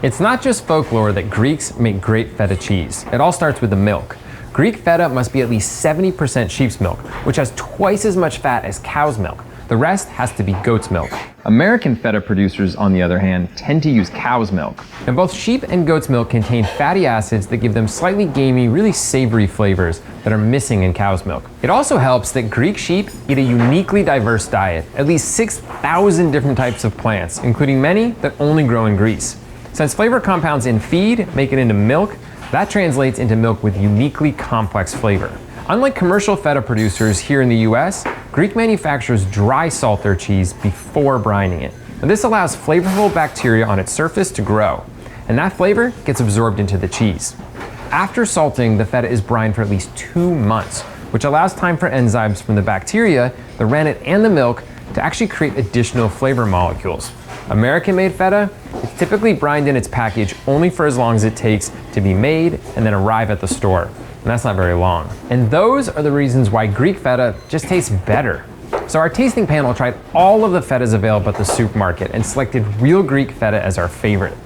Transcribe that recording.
It's not just folklore that Greeks make great feta cheese. It all starts with the milk. Greek feta must be at least 70% sheep's milk, which has twice as much fat as cow's milk. The rest has to be goat's milk. American feta producers, on the other hand, tend to use cow's milk. And both sheep and goat's milk contain fatty acids that give them slightly gamey, really savory flavors that are missing in cow's milk. It also helps that Greek sheep eat a uniquely diverse diet, at least 6,000 different types of plants, including many that only grow in Greece. Since flavor compounds in feed make it into milk, that translates into milk with uniquely complex flavor. Unlike commercial feta producers here in the US, Greek manufacturers dry salt their cheese before brining it. Now, this allows flavorful bacteria on its surface to grow, and that flavor gets absorbed into the cheese. After salting, the feta is brined for at least 2 months, which allows time for enzymes from the bacteria, the rennet, and the milk to actually create additional flavor molecules. American-made feta is typically brined in its package only for as long as it takes to be made and then arrive at the store. And that's not very long. And those are the reasons why Greek feta just tastes better. So our tasting panel tried all of the fetas available at the supermarket and selected real Greek feta as our favorite.